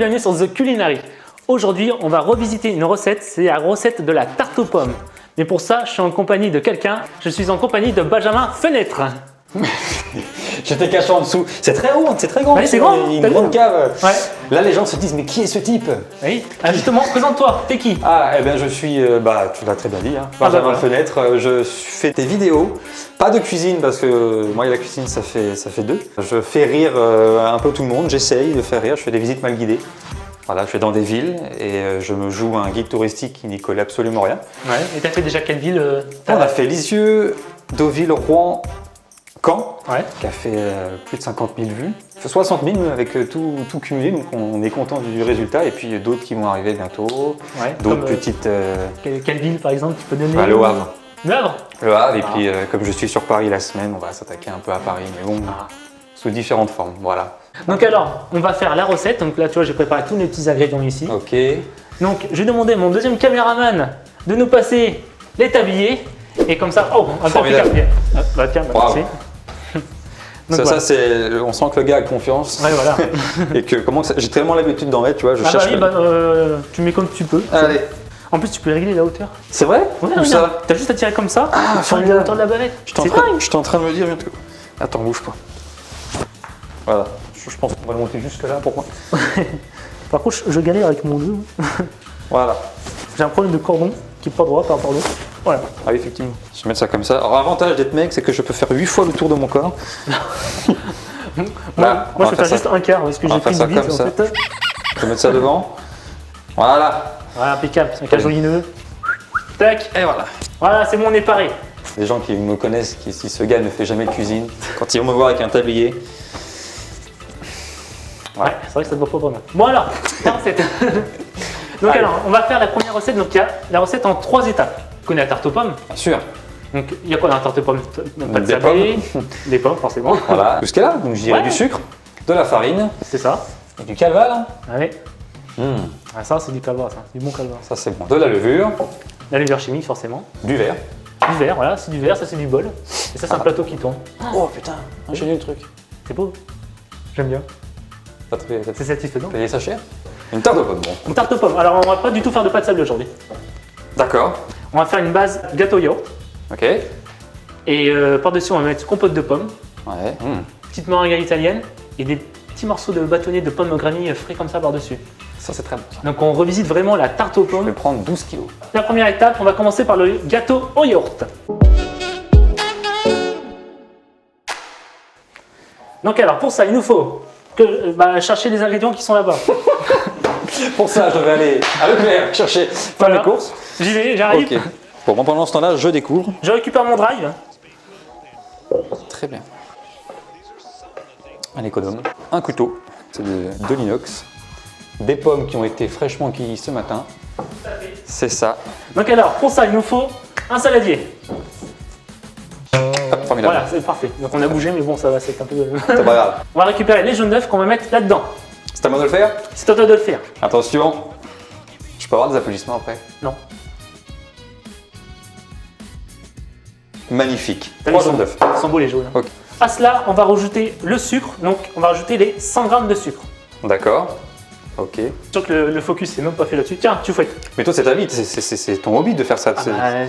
bienvenue sur The Culinary. Aujourd'hui, on va revisiter une recette, c'est la recette de la tarte aux pommes. Mais pour ça, je suis en compagnie de quelqu'un, je suis en compagnie de Benjamin Fenêtre. J'étais caché en dessous. C'est très haut, c'est très grand. Ouais, c'est grand. Il y a une grande cave. Ouais. Là, les gens se disent, mais qui est ce type? Oui. Ah, justement, présente-toi, t'es qui? Ah, eh bien, je suis, tu l'as très bien dit, hein, Benjamin voilà. Fenêtre. Je fais des vidéos, pas de cuisine parce que moi et la cuisine, ça fait deux. Je fais rire un peu tout le monde. J'essaye de faire rire. Je fais des visites mal guidées. Voilà, je vais dans des villes et je me joue un guide touristique qui n'y colle absolument rien. Ouais. Et t'as fait déjà quelle ville? On a fait Lisieux, Deauville, Rouen, Caen, Ouais. qui a fait plus de 50 000 vues. 60 000 avec tout cumulé, donc on est content du résultat. Et puis d'autres qui vont arriver bientôt, Ouais. d'autres Comme, petites... Quelle ville par exemple tu peux donner? Le Havre. Le Havre. Le Havre, et puis comme je suis sur Paris la semaine, on va s'attaquer un peu à Paris, mais bon, sous différentes formes, voilà. Donc alors, on va faire la recette. Donc là, tu vois, j'ai préparé tous les petits ingrédients ici. Ok. Donc, je vais demander à mon deuxième caméraman de nous passer les tabliers. Et comme ça, oh, on va Formidable. faire ah, bah tiens, bah, Bravo. merci. Donc, Ça, voilà. c'est, on sent que le gars a confiance. Ouais, voilà. Et que j'ai tellement l'habitude d'en mettre, tu vois, je Ah bah cherche. oui, tu mets comme tu peux. Allez. En plus, tu peux régler la hauteur. C'est vrai? Ouais, Où regarde, ça? t'as juste à tirer comme ça, sur la formidable. hauteur de la bavette. J'étais en, C'est train- dingue. j'étais en train de me dire bientôt. Attends, bouge pas. Voilà. Je pense qu'on va le monter jusque là pour moi. Par contre, je galère avec mon jeu. Voilà. J'ai un problème de cordon qui est pas droit par rapport à l'autre. Voilà. Ah oui, effectivement. Je vais mettre ça comme ça. Alors, l'avantage d'être mec, c'est que je peux faire 8 fois le tour de mon corps. Voilà, on Moi, va je vais faire ça. juste un quart parce que On va j'ai pris faire une ça bite comme en ça. fait. Je vais mettre ça devant. Voilà. Voilà, impeccable. C'est un joli nœud. Tac. Et voilà. Voilà, c'est bon, on est paré. Les gens qui me connaissent, qui si ce gars ne fait jamais de cuisine, quand ils vont me voir avec un tablier, Ouais, c'est vrai que ça ne va pas vraiment. Bon alors, la recette. Donc Allez. alors, on va faire la première recette. Donc il y a la recette en 3 étapes. Tu connais la tarte aux pommes? bien sûr. Donc il y a quoi dans la tarte aux pommes? Pas de Des sablé, des pommes forcément. Voilà. Tout ce qu'il y a là, donc je dirais Ouais. du sucre, de la farine C'est ça. et du calva là. Allez. Ah, ça c'est du calva, ça. Du bon calva. Ça c'est bon. De la levure, La levure chimique forcément. du verre. Du verre, voilà, c'est du verre, ça c'est du bol. Et ça c'est un plateau qui tourne. Oh putain, j'ai lu le truc. C'est beau. J'aime bien. T'as C'est satisfaisant. payé ça cher? Une tarte aux pommes, bon. Une tarte aux pommes. Alors on va pas du tout faire de pâte sablée aujourd'hui. D'accord. On va faire une base gâteau yaourt. Ok. Et par-dessus on va mettre compote de pommes, Ouais. petite meringue italienne et des petits morceaux de bâtonnet de pommes granny frais comme ça par-dessus. Ça c'est très bon. Donc on revisite vraiment la tarte aux Je vais pommes. prendre 12 kilos. La première étape, on va commencer par le gâteau au yaourt. Donc alors pour ça, il nous faut chercher les ingrédients qui sont là-bas. Pour ça, je vais aller à Leclerc chercher faire Voilà. les courses. J'y vais, j'arrive. Ok. Bon, moi, pendant ce temps-là, je découvre. Je récupère mon drive. Très bien. Un économe. Un couteau. C'est de l'inox. Des pommes qui ont été fraîchement cueillies ce matin. C'est ça. Donc alors pour ça, il nous faut un saladier. Hop, formidable. Voilà, c'est parfait. Donc on a bougé, mais bon, ça va, c'est un peu. C'est pas grave. On va récupérer les jaunes d'œufs qu'on va mettre là-dedans. C'est à moi de le faire? C'est à toi de le faire. Attention. Je peux avoir des applaudissements après? Non. Magnifique. T'as 3 vu, jaunes d'œufs. Ils sont beaux les jaunes. Ok. À cela, on va rajouter le sucre. Donc on va rajouter les 100 g de sucre. D'accord. Ok. Sûr que le focus n'est même pas fait là-dessus. Tiens, tu fouettes. Mais toi, c'est ta vie. C'est ton hobby de faire ça.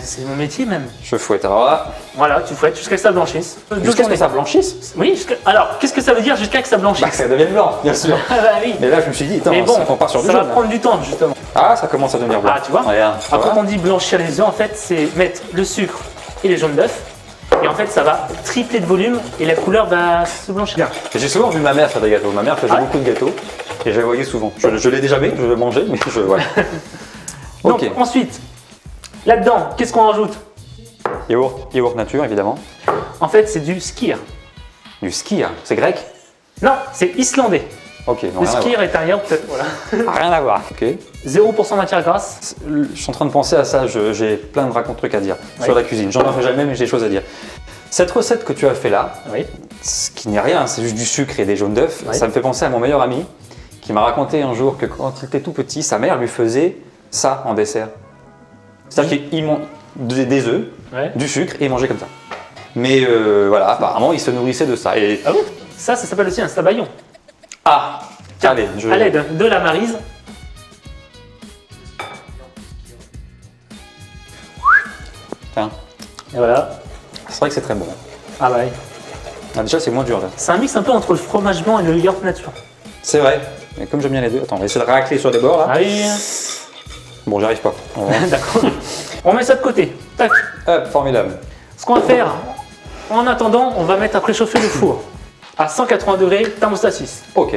C'est mon métier même. Je fouette. Alors là, Voilà, tu fouettes jusqu'à ce que ça blanchisse. jusqu'à ce que ça blanchisse. Oui, alors qu'est-ce que ça veut dire jusqu'à que ça blanchisse? Bah, que ça devienne blanc, bien sûr. Ah bah oui. Et là, je me suis dit, attends, Mais bon, on part sur du ça jaune. va prendre du temps justement. Ah, ça commence à devenir blanc. Ah, tu vois. Regarde, tu Alors, vois. quand on dit blanchir les œufs, en fait, c'est mettre le sucre et les jaunes d'œufs. Et en fait, ça va tripler de volume et la couleur va se blanchir. Et j'ai souvent vu ma mère faire des gâteaux. Ma mère faisait Ah ouais beaucoup de gâteaux et je les voyais souvent. Je l'ai déjà fait, je le mangeais, mais je voilà. Donc Ok. ensuite, là-dedans, qu'est-ce qu'on rajoute? Yaourt nature, évidemment. En fait, c'est du skyr. Du skyr, c'est grec? Non, c'est islandais. Ok, non, Le rien à skyr est un yaourt, voilà. voir. Rien à voir. Ok. 0% matière grasse. Je suis en train de penser à ça, j'ai plein de trucs à dire Ouais. sur la cuisine. J'en fais jamais, mais j'ai des choses à dire. Cette recette que tu as fait là, Oui. ce qui n'est rien, c'est juste du sucre et des jaunes d'œufs, Ouais. ça me fait penser à mon meilleur ami qui m'a raconté un jour que quand il était tout petit, sa mère lui faisait ça en dessert. C'est-à-dire qu'il mange des œufs, Ouais. du sucre et il mangeait comme ça. Mais voilà, apparemment, il se nourrissait de ça. Et Ah bon? Ça s'appelle aussi un sabayon. ah, Tiens, Allez, à l'aide de la maryse. Tiens, Et voilà. c'est vrai que c'est très bon. Ah bah oui. Ah, déjà, c'est moins dur là. C'est un mix un peu entre le fromage blanc et le yaourt nature. C'est vrai. Mais comme j'aime bien les deux, attends, on va essayer de racler sur des bords là. Ah oui. Bon, j'y arrive pas. D'accord. On met ça de côté. Tac. Hop, formidable. Ce qu'on va faire, en attendant, on va mettre à préchauffer le four à 180 degrés, thermostat 6. Ok.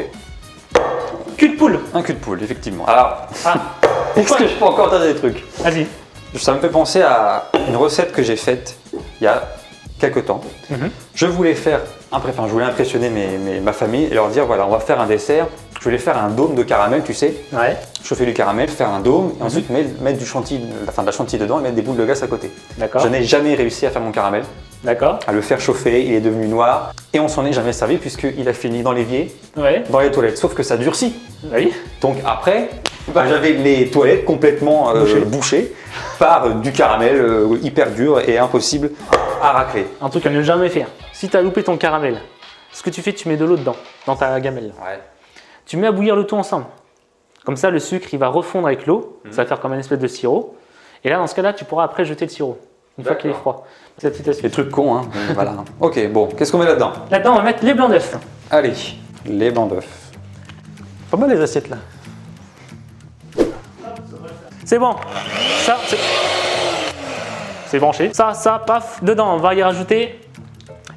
Cul de poule. Un cul de poule, effectivement. Alors, Ah, est-ce que je peux encore tenter des trucs? vas-y. Ça me fait penser à une recette que j'ai faite il y a quelques temps. Je voulais faire, je voulais impressionner ma famille et leur dire voilà, on va faire un dessert. Je voulais faire un dôme de caramel, tu sais. Ouais. Chauffer du caramel, faire un dôme et ensuite mettre du chantilly, de la chantilly dedans et mettre des boules de glace à côté. D'accord. Je n'ai jamais réussi à faire mon caramel, D'accord. à le faire chauffer, il est devenu noir et on s'en est jamais servi puisqu'il a fini dans l'évier, Ouais. dans les toilettes, sauf que ça durcit. Oui. Donc après, j'avais les toilettes complètement bouchées par du caramel hyper dur et impossible à racler. Un truc à ne jamais faire. Si tu as loupé ton caramel, ce que tu fais, tu mets de l'eau dedans, dans ta gamelle. Ouais. Tu mets à bouillir le tout ensemble. Comme ça, le sucre, il va refondre avec l'eau. Ça va faire comme un espèce de sirop. Et là, dans ce cas-là, tu pourras après jeter le sirop, une fois qu'il est froid. C'est la petite astuce. Des trucs cons, hein. Voilà. Ok, bon, qu'est-ce qu'on met là-dedans? Là-dedans, on va mettre les blancs d'œufs. Allez, les blancs d'œufs. Pas mal les assiettes là. C'est bon. Ça, c'est branché. Ça, paf. Dedans, on va y rajouter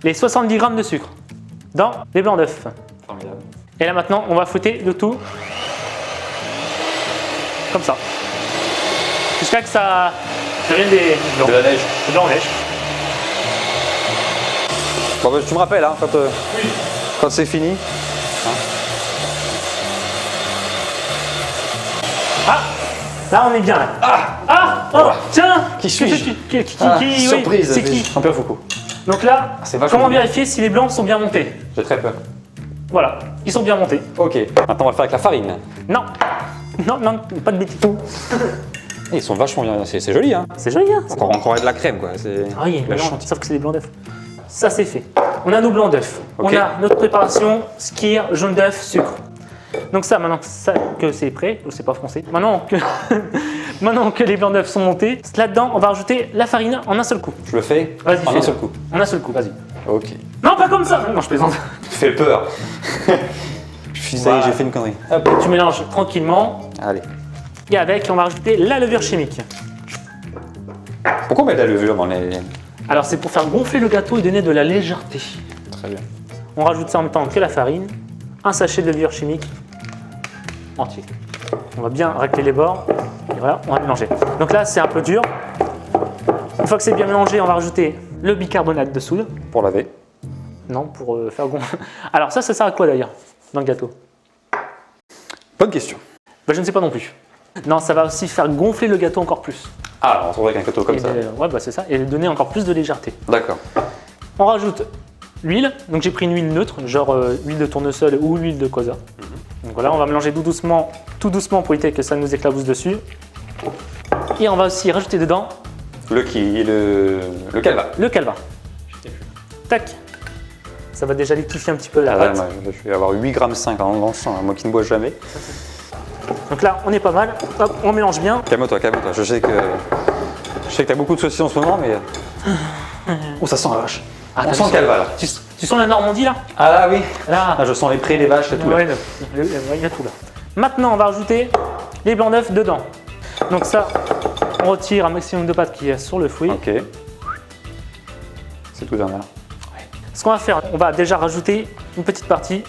les 70 grammes de sucre dans les blancs d'œufs. Formidable. Et là maintenant, on va fouetter le tout comme ça. Jusqu'à que ça devienne des blancs. De la neige. Des blancs neige. Bon, bah, tu me rappelles hein, quand c'est fini. Ah, là on est bien. Là. Oh, tiens. Qui suis-je? Oui, Surprise, c'est qui? Jean-Pierre Foucault. Donc là, c'est vachement comment bien. vérifier si les blancs sont bien montés? J'ai très peur. Voilà, ils sont bien montés. Ok, maintenant on va le faire avec la farine. Non, non, pas de bêtises. Et ils sont vachement bien, c'est joli hein. C'est joli, hein? Encore de la crème quoi. Ah oui, la non, chantilly. sauf que c'est des blancs d'œufs. Ça c'est fait. On a nos blancs d'œufs. Ok. On a notre préparation, skyr, jaune d'œuf, sucre. Donc ça, maintenant que c'est prêt, c'est pas français. Maintenant que les blancs d'œufs sont montés, là-dedans, on va rajouter la farine en un seul coup. Je le fais Vas-y, en un fais-le. seul coup. En un seul coup, vas-y. Ok. Non, pas comme ça. Non, je plaisante. Tu fais peur. Je suis Voilà. j'ai fait une connerie. Hop, tu mélanges tranquillement. Allez. Et avec, on va rajouter la levure chimique. Pourquoi on met de la levure dans les... Alors c'est pour faire gonfler le gâteau et donner de la légèreté. Très bien. On rajoute ça en même temps que la farine, un sachet de levure chimique entier. On va bien racler les bords et voilà, on va mélanger. Donc là c'est un peu dur. Une fois que c'est bien mélangé, on va rajouter le bicarbonate de soude. Pour laver. Non, pour faire gonfler. Alors ça sert à quoi d'ailleurs dans le gâteau? Bonne question. Ben, je ne sais pas non plus. Non, ça va aussi faire gonfler le gâteau encore plus. Ah, alors on se retrouve avec un gâteau comme ça. Ouais, bah c'est ça, et donner encore plus de légèreté. D'accord. On rajoute l'huile, donc j'ai pris une huile neutre, genre huile de tournesol ou huile de colza. Donc voilà, on va mélanger tout doucement pour éviter que ça nous éclabousse dessus. Et on va aussi rajouter dedans Le calva. le calva. Tac. Ça va déjà liquifier un petit peu la Ah ouais, pâte. moi, je vais avoir 8,5 g dans le sang, hein, moi qui ne bois jamais. Donc là, on est pas mal. Hop, on mélange bien. Calme-toi. Je sais que tu as beaucoup de saucisses en ce moment, mais... Oh, ça sent la vache. Ah, On sent le calva là. Tu sens la Normandie là? Ah là, oui. Là. Ah, je sens les prés, les vaches et tout. Ouais, il y a tout là. Maintenant, on va rajouter les blancs d'œufs dedans. Donc ça, on retire un maximum de pâte qui est sur le fruit. Ok. C'est tout d'un là. Ce qu'on va faire, on va déjà rajouter une petite partie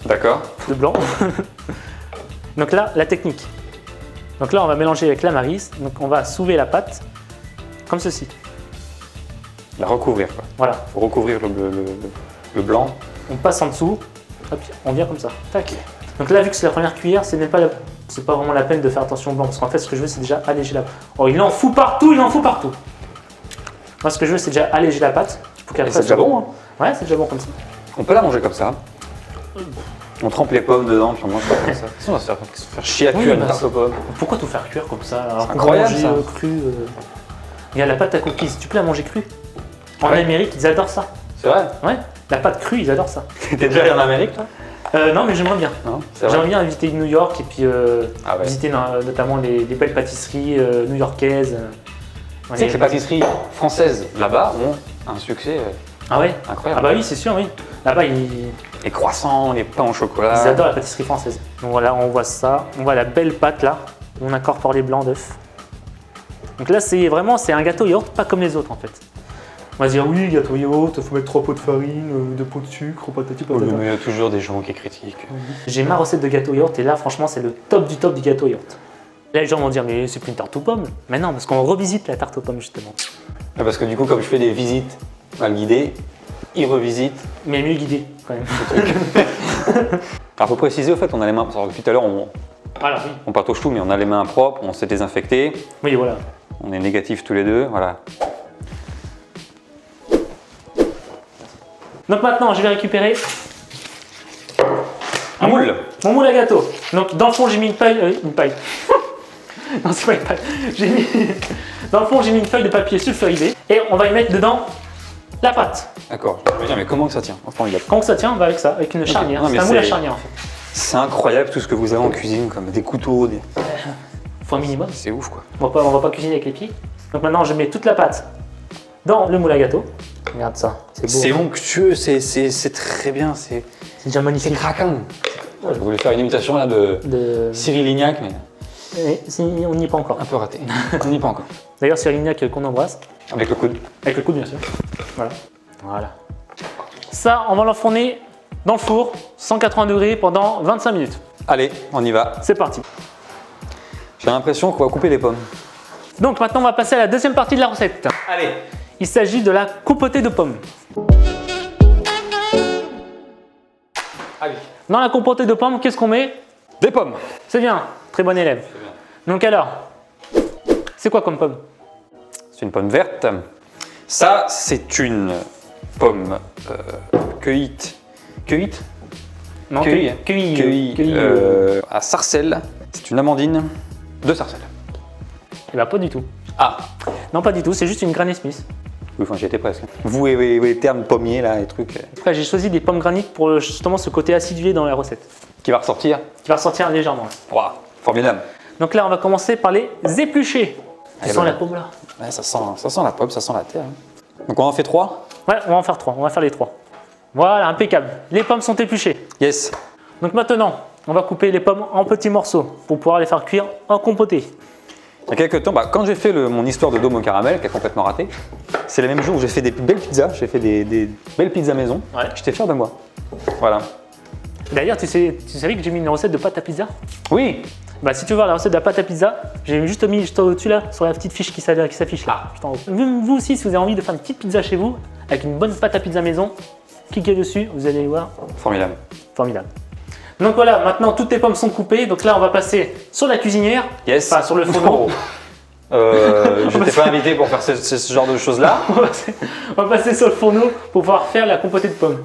D'accord. de blanc. Donc là, la technique. Donc là, on va mélanger avec la maryse. Donc on va soulever la pâte comme ceci. La recouvrir quoi. Voilà. Faut recouvrir le blanc. On passe en dessous. Hop, on vient comme ça. Tac. Donc là, vu que c'est la première cuillère, c'est pas vraiment la peine de faire attention au blanc. Parce qu'en fait, ce que je veux, c'est déjà alléger la pâte. Oh, il en fout partout. Moi, ce que je veux, c'est déjà alléger la pâte. Pour qu'elle Et c'est déjà bon, hein. Ouais, c'est déjà bon comme ça. On peut la manger comme ça. On trempe les pommes dedans, puis on mange comme ça. Sinon, on va se faire chier à Oui, cuire une bah, tarte aux pommes. Pourquoi tout faire cuire comme ça alors qu'on peut incroyable, manger ça. Cru Il y a la pâte à cookies, tu peux la manger crue. En Ouais. Amérique, ils adorent ça. C'est vrai. Ouais, la pâte crue, ils adorent ça. T'es déjà allé en Amérique, toi? Non, mais j'aimerais bien. Non, c'est vrai. J'aimerais bien visiter New York et puis Ah ouais. visiter notamment les belles pâtisseries new-yorkaises. Tu sais que les pâtisseries françaises là-bas ont un succès Ah ouais. incroyable. Ah bah oui, c'est sûr, oui. Là-bas, ils Les croissants, les pains au chocolat. adorent la pâtisserie française. Donc voilà, on voit ça. On voit la belle pâte là. On incorpore les blancs d'œufs. Donc là, c'est un gâteau yaourt, pas comme les autres en fait. On va se dire oui, gâteau yaourt, faut mettre 3 pots de farine, 2 pots de sucre, patati patata. Mais il y a toujours des gens qui critiquent. J'ai ma recette de gâteau yaourt et là, franchement, c'est le top du gâteau yaourt. Là, les gens vont dire, mais c'est plus une tarte aux pommes. Mais non, parce qu'on revisite la tarte aux pommes justement. Parce que du coup, comme je fais des visites mal guidées, ils revisitent. Mais mieux guidé quand même. Alors, faut préciser au fait, on a les mains. Alors, depuis tout à l'heure, Voilà, oui. on part au chou, mais on a les mains propres, on s'est désinfecté, Oui, voilà. on est négatifs tous les deux, voilà. Donc maintenant, je vais récupérer Un moule. mon moule à gâteau. Donc dans le fond, j'ai mis une paille. Une paille. Non, c'est pas une paille. Dans le fond, j'ai mis une feuille de papier sulfurisé et on va y mettre dedans la pâte. D'accord. Je veux dire, mais comment que ça tient? Formidable. Comment que ça tient? Bah avec ça, avec une charnière. Non, mais C'est un moule à c'est- charnière en fait. C'est incroyable tout ce que vous avez en cuisine, comme des couteaux, Faut un minimum. c'est ouf quoi. On va pas cuisiner avec les pieds. Donc maintenant, je mets toute la pâte dans le moule à gâteau. Regarde ça, c'est beau. C'est onctueux, c'est très bien, c'est déjà magnifique. craquant. Je voulais faire une imitation là de Cyril Lignac, mais On n'y est pas encore. un peu raté. On n'y est pas encore. D'ailleurs, c'est Lignac qu'on embrasse. Avec le coude. Avec le coude, bien sûr. Voilà. Voilà. Ça, on va l'enfourner dans le four, 180 degrés pendant 25 minutes. Allez, on y va. C'est parti. J'ai l'impression qu'on va couper les pommes. Donc maintenant, on va passer à la deuxième partie de la recette. Allez. Il s'agit de la compotée de pommes. Allez. Dans la compotée de pommes, qu'est-ce qu'on met? Des pommes. C'est bien, très bon élève. Donc alors, c'est quoi comme pomme? C'est une pomme verte. Ça, c'est une pomme cueillite. Cueillite Non, Cueillie. cueillie. À Sarcelles. C'est une amandine de Sarcelles. Eh ben, pas du tout. Ah. Non, pas du tout, c'est juste une Granny Smith. Oui, enfin, j'y étais presque. Vous et les termes pommiers, là, les trucs Après, j'ai choisi des pommes graniques pour justement ce côté acidulé dans la recette, qui va ressortir. qui va ressortir légèrement. Waouh, formidable. Donc là, on va commencer par les éplucher. Tu Allez, sens voilà. la pomme là? Ouais, ça sent la pomme, ça sent la terre. hein. Donc on en fait 3. Ouais, on va en faire 3, on va faire les 3. Voilà, impeccable. Les pommes sont épluchées. Yes. Donc maintenant, on va couper les pommes en petits morceaux pour pouvoir les faire cuire en compotée. Il y a quelques temps, quand j'ai fait mon histoire de dôme au caramel, qui a complètement raté, c'est le même jour où j'ai fait des belles pizzas, j'ai fait des belles pizzas maison. Ouais. J'étais fier de moi. Voilà. D'ailleurs, tu savais que j'ai mis une recette de pâte à pizza? Oui. Bah, si tu veux voir la recette de la pâte à pizza, j'ai juste mis juste au-dessus là, sur la petite fiche qui s'affiche là. Juste en haut. Vous aussi, si vous avez envie de faire une petite pizza chez vous, avec une bonne pâte à pizza maison, cliquez dessus, vous allez voir, Formidable. formidable. Donc voilà, maintenant toutes les pommes sont coupées, donc là on va passer sur la cuisinière, Yes. enfin sur le fourneau. Je t'ai pas invité pour faire ce genre de choses-là. On va passer sur le fourneau pour pouvoir faire la compotée de pommes.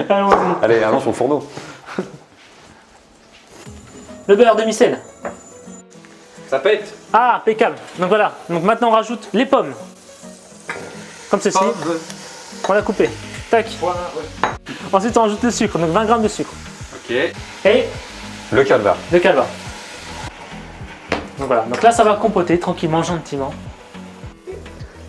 Allons-y. Allez, allons sur le fourneau. Le beurre demi-sel. Ça pète. Ah, impeccable. Donc voilà, donc maintenant on rajoute les pommes. Comme ceci, on l'a coupé. Tac. Ensuite on rajoute le sucre, donc 20 g de sucre. Ok. Et Le calva. de calva. Donc voilà, donc là ça va compoter tranquillement, gentiment.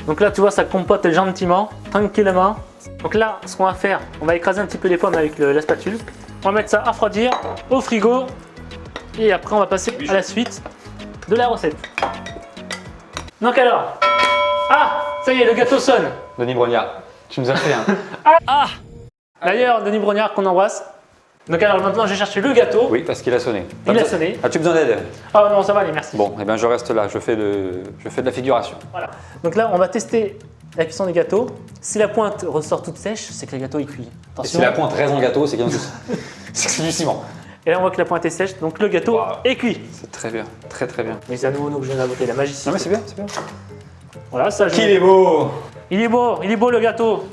Donc là tu vois ça compote gentiment, tranquillement. Donc là ce qu'on va faire, on va écraser un petit peu les pommes avec la spatule. On va mettre ça à refroidir au frigo. Et après on va passer à la suite de la recette. Donc alors, ah ça y est le gâteau sonne. Denis Brognard, tu nous as fait un. D'ailleurs Denis Brognard qu'on embrasse. Donc alors maintenant je vais chercher le gâteau. Oui, parce qu'il a sonné. Il a sonné. As-tu besoin d'aide? Ah non ça va allez merci. Bon, eh bien je reste là, je fais de la figuration. Voilà. Donc là, on va tester la cuisson des gâteaux. Si la pointe ressort toute sèche, c'est que le gâteau est cuit. Et Attention. si la pointe reste dans le gâteau, c'est qu'il y a un souci. C'est que c'est du ciment. Et là, on voit que la pointe est sèche, donc le gâteau Wow. est cuit. C'est très bien, très très bien. Mais c'est à nouveau nous que je viens d'inventer la magie. Non mais c'est bien, c'est bien. Voilà, ça. Qu'il est beau! Il est beau le gâteau.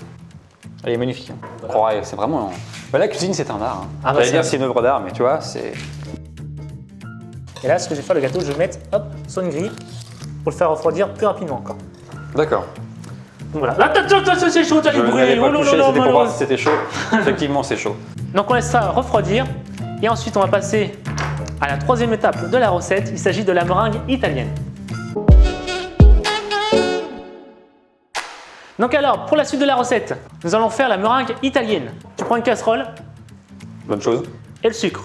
Il est magnifique. On croirait, c'est vraiment. Bah, la cuisine, c'est un art. Hein. Ah bah, J'allais c'est dire un- c'est une œuvre d'art, mais tu vois, c'est. Et là, ce que je vais faire, le gâteau, je vais mettre hop, sur une grille pour le faire refroidir plus rapidement encore. D'accord. Donc voilà. Là, c'est chaud, t'as Je du bruit. n'avais pas Oh là touché, là, c'était pour voir malheureux. si c'était chaud. Effectivement, c'est chaud. Donc on laisse ça refroidir et ensuite on va passer à la troisième étape de la recette. Il s'agit de la meringue italienne. Donc alors, pour la suite de la recette, nous allons faire la meringue italienne. Tu prends une casserole Bonne chose. et le sucre.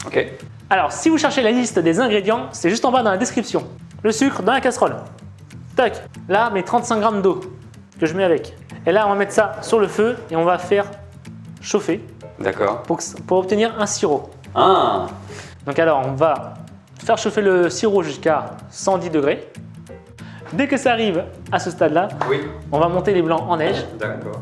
Ok. Alors, si vous cherchez la liste des ingrédients, c'est juste en bas dans la description. Le sucre dans la casserole. Tac. Là, mes 35 g d'eau que je mets avec. Et là, on va mettre ça sur le feu et on va faire chauffer D'accord. pour obtenir un sirop. Ah. Donc alors, on va faire chauffer le sirop jusqu'à 110 degrés. Dès que ça arrive à ce stade-là, Oui. on va monter les blancs en neige. D'accord.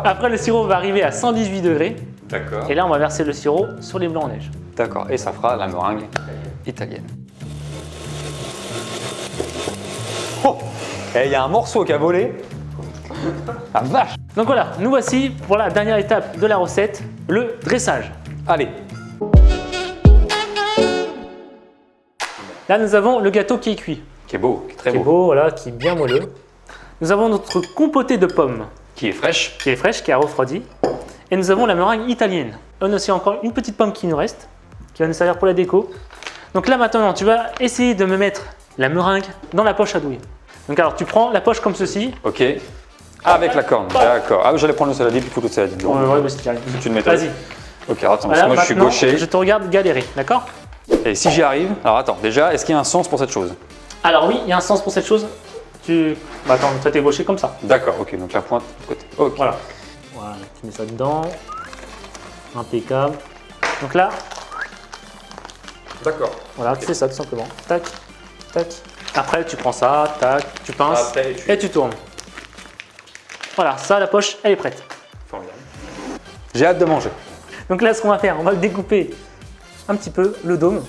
Après, le sirop va arriver à 118 degrés. D'accord. Et là, on va verser le sirop sur les blancs en neige. D'accord. Et ça fera la meringue italienne. Oh. Et il y a un morceau qui a volé. Ah vache. Donc voilà, nous voici pour la dernière étape de la recette, le dressage. Allez. Là, nous avons le gâteau qui est cuit, Qui est beau, qui est très qui est beau. beau, voilà, qui est bien moelleux. Nous avons notre compotée de pommes Qui est fraîche. qui est fraîche, qui a refroidi. Et nous avons la meringue italienne. On a aussi encore une petite pomme qui nous reste, qui va nous servir pour la déco. Donc là maintenant, tu vas essayer de me mettre la meringue dans la poche à douille. Donc alors, tu prends la poche comme ceci. Ok. Avec la corne. D'accord. Ah, j'allais prendre le saladier puis foutre le saladier. Ouais, c'est bien. Tu le méthodes. Vas-y. Ok, alors attends, parce Voilà, que moi je suis maintenant, gaucher. je te regarde galérer, d'accord? Et si j'y arrive, alors attends, déjà, est-ce qu'il y a un sens pour cette chose? Alors oui, il y a un sens pour cette chose. Bah attends, toi t'es gaucher comme ça. D'accord, ok, donc la pointe de l'autre côté. Ok. Voilà. Voilà, tu mets ça dedans. Impeccable. Donc là, D'accord. voilà, tu fais ça tout simplement. Tac, tac. Après, tu prends ça, tac, tu pinces Après, et tu tournes. Voilà, ça, la poche, elle est prête. Formidable. J'ai hâte de manger. Donc là, ce qu'on va faire, on va le découper un petit peu, le dôme,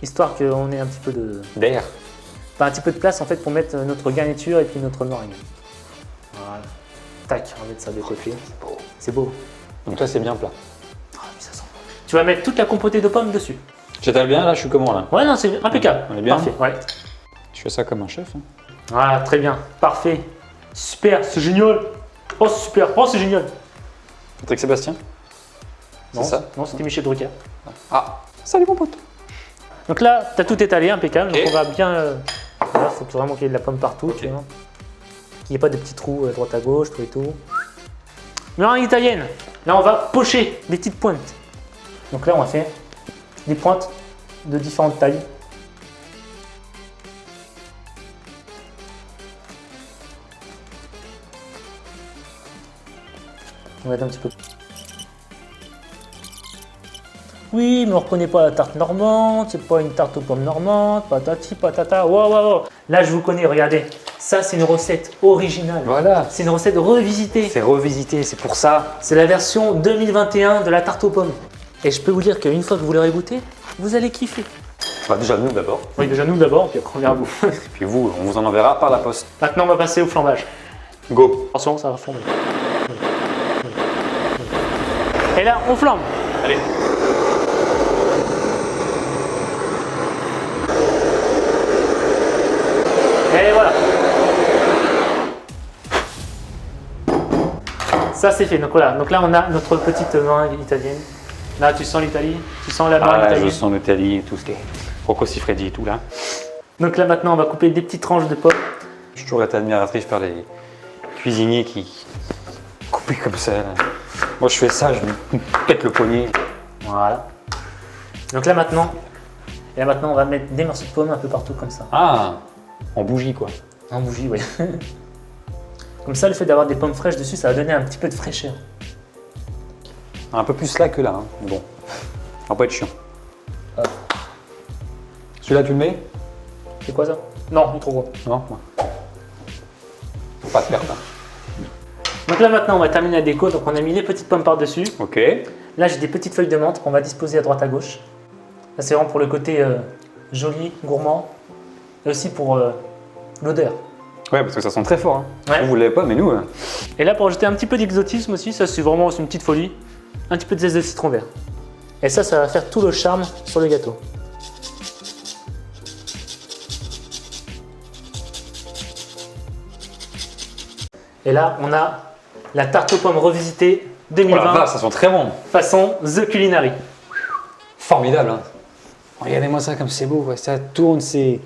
histoire qu'on ait un petit peu de, D'air. un petit peu de place en fait pour mettre notre garniture et puis notre meringue. Voilà. Tac, on va mettre ça de côté. C'est beau. Donc là, c'est bien plat. Ah, puis ça sent bon. Tu vas mettre toute la compotée de pommes dessus. J'étale bien, là, je suis comment là? Ouais, non, c'est impeccable. On est bien. Parfait, ouais. Je fais ça comme un chef. Hein. Voilà, très bien. Parfait. Super, c'est génial. Oh, c'est super. Oh, c'est génial. Patrick Sébastien? Non, C'est ça? Non, c'était Michel Drucker. Ah, salut mon pote. Donc là, tu as tout étalé, impeccable. Ok. Donc on va bien. Là, faut vraiment qu'il y ait de la pomme partout. Ok. Tu vois. Il n'y ait pas de petits trous à droite à gauche, tout et tout. Meringue italienne. Là, on va pocher des petites pointes. Donc là, on va faire des pointes de différentes tailles. On va mettre un petit peu. Oui, mais on ne reconnaît pas la tarte normande, c'est pas une tarte aux pommes normande, patati patata, wow, wow, wow. Là, je vous connais, regardez. Ça, c'est une recette originale. Voilà. C'est une recette revisitée. C'est revisité, c'est pour ça. C'est la version 2021 de la tarte aux pommes. Et je peux vous dire qu'une fois que vous l'aurez goûté, vous allez kiffer. Bah, déjà nous d'abord. Oui, déjà nous d'abord, puis après on verra vous. Et puis vous, on vous en enverra par la poste. Maintenant, on va passer au flambage. Go. Attention, ça va flamber. Et là, on flambe. Allez. Et voilà. Ça c'est fait. Donc voilà. Donc là on a notre petite meringue italienne. Là tu sens l'Italie, tu sens la meringue Ah, italienne. je sens l'Italie et tout ce qui est Rocco Siffredi et tout là. Donc là maintenant on va couper des petites tranches de pommes. Je suis toujours été admiratrice par les cuisiniers qui coupent comme ça. Là. Moi je fais ça, je me pète le poignet. Voilà. Donc là maintenant on va mettre des morceaux de pommes un peu partout comme ça. Ah, en bougie quoi. En bougie, oui. Comme ça, le fait d'avoir des pommes fraîches dessus, ça va donner un petit peu de fraîcheur. Un peu plus là que là, hein. Mais bon. Ça va pas être chiant. Ah. Celui-là tu le mets? C'est quoi ça? Non, il est trop gros. Non. Faut pas te perdre. Hein. Donc là maintenant, on va terminer la déco. Donc on a mis les petites pommes par-dessus. Ok. Là, j'ai des petites feuilles de menthe qu'on va disposer à droite à gauche. Là, c'est vraiment pour le côté joli, gourmand. Et aussi pour l'odeur. Ouais, parce que ça sent très fort. Hein. Ouais. Vous l'avez pas, mais nous. Et là, pour ajouter un petit peu d'exotisme aussi, ça c'est vraiment une petite folie, un petit peu de zeste de citron vert. Et ça va faire tout le charme sur le gâteau. Et là, on a La tarte aux pommes revisitée Oh la 2020 vache, ça sent très bon. façon The Culinary. Formidable. Hein. Regardez-moi ça comme c'est beau. Ouais. Ça tourne, c'est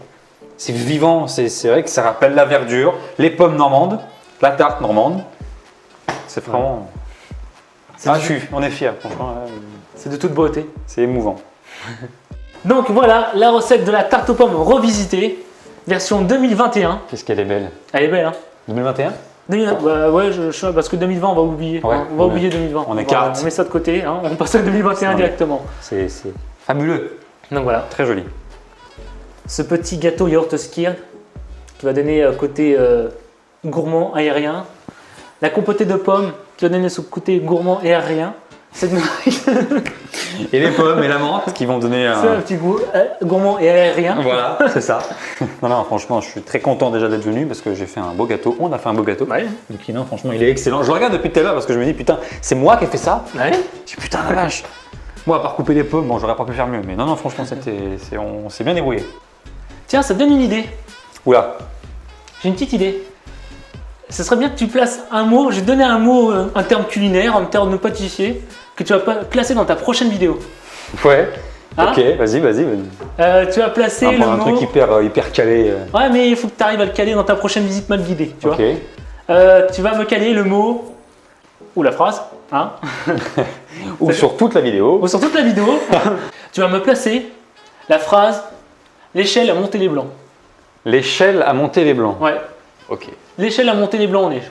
vivant. C'est vrai que ça rappelle la verdure, les pommes normandes, la tarte normande. C'est vraiment. On est fiers, franchement. C'est de toute beauté. C'est émouvant. Donc voilà la recette de la tarte aux pommes revisitée, version 2021. Qu'est-ce qu'elle est belle. Elle est belle, hein? 2021 bah ouais, parce que 2020, on va oublier. Ouais, hein, on va oublier 2020. on écarte. On met ça de côté, hein, on passe à 2021 directement. C'est fabuleux. Donc voilà, Très joli. ce petit gâteau yaourt skyr qui va donner côté gourmand aérien. La compotée de pommes qui va donner ce côté gourmand et aérien. C'est Et les pommes et la menthe qui vont donner un petit goût gourmand et aérien. Voilà, c'est ça. Non, franchement, je suis très content déjà d'être venu parce que j'ai fait un beau gâteau. On a fait un beau gâteau. Ouais. Le quinoa, franchement, il est excellent. Je le regarde depuis tout à l'heure parce que je me dis, putain, c'est moi qui ai fait ça. Ouais. Je dis, putain, la vache. Moi, à part couper les pommes, bon, j'aurais pas pu faire mieux. Mais non, franchement, on s'est bien débrouillé. Tiens, ça te donne une idée. Oula. J'ai une petite idée. Ce serait bien que tu places un mot, j'ai donné un mot, un terme culinaire, un terme pâtissier, que tu vas placer dans ta prochaine vidéo. Ouais. Hein? Ok, vas-y. Tu vas placer On va le prendre un mot... truc hyper calé. Ouais, mais il faut que tu arrives à le caler dans ta prochaine visite mal guidée, tu Ok. vois. Tu vas me caler le mot ou la phrase, hein, Ou sur toute la vidéo. ou sur toute la vidéo. Tu vas me placer la phrase « l'échelle à monter les blancs L'échelle à monter les blancs. ». Ouais. Ok. L'échelle à monter les blancs en neige.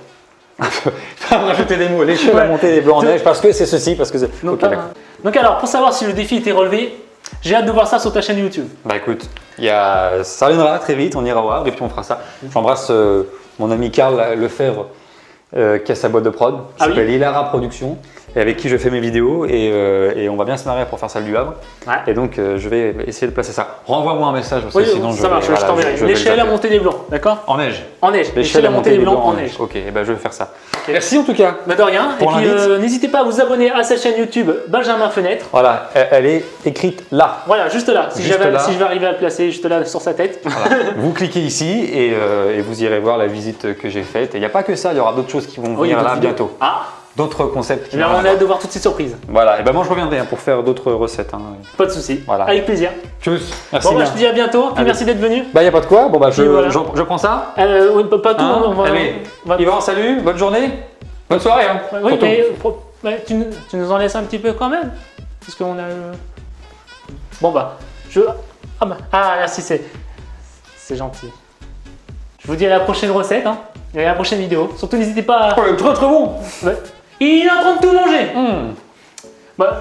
Rajouter des mots. L'échelle à Ouais. monter les blancs en neige parce que c'est ceci, parce que c'est. Donc, Ok, d'accord. donc alors, pour savoir si le défi était relevé, j'ai hâte de voir ça sur ta chaîne YouTube. Bah écoute, ça reviendra très vite, on ira voir et puis on fera ça. J'embrasse mon ami Karl Lefebvre qui a sa boîte de prod, qui Ah oui s'appelle Ilara Production et avec qui je fais mes vidéos et on va bien se marrer pour faire ça du Havre. Ouais. Et donc je vais essayer de placer ça. Renvoie-moi un message parce que Oui, sinon ça marche, je t'enverrai. vais L'échelle le à zapper. monter les blancs, d'accord? En neige. En neige. L'échelle à monter les blancs en neige. Ok, et ben je vais faire ça. Merci en tout cas. Bah de rien. Pour Et puis l'invite. n'hésitez pas à vous abonner à cette chaîne YouTube Benjamin Fenêtre. Voilà, elle est écrite là. Voilà, juste là. Si, Juste là. si je vais arriver à le placer juste là sur sa tête. Voilà. Vous cliquez ici et vous irez voir la visite que j'ai faite. Et il n'y a pas que ça, il y aura d'autres choses qui vont Oui, venir d'autres là vidéos. bientôt. Ah, D'autres concepts qui eh bien, vont on a arriver. hâte de voir toutes ces surprises. Voilà, et ben moi je reviendrai pour faire d'autres recettes. Hein. Pas de souci. Voilà. Avec plaisir. Tchuss, merci Bon, bah, bien. je te dis à bientôt. Puis Allez. merci d'être venu. Bah y a pas de quoi, bon bah Puis voilà. je prends ça. Oui, pas tout. Hein on va- Allez, on va- Yvan, salut, bonne journée, bonne soirée. Hein, Oui, pour tout. mais ouais, tu nous en laisses un petit peu quand même. Parce qu'on a. Bon, bah. Merci, c'est gentil. Je vous dis à la prochaine recette, hein, et à la prochaine vidéo. Surtout, n'hésitez pas à. Oh, très bon. Ouais. Il est en train de tout manger. Mmh. Bah,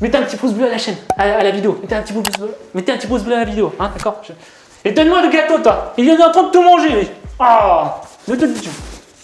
mettez un petit pouce bleu à la chaîne, à la vidéo. Mettez un petit pouce bleu à la vidéo, hein, d'accord? Et donne-moi le gâteau, toi. Il est en train de tout manger, lui. Ah.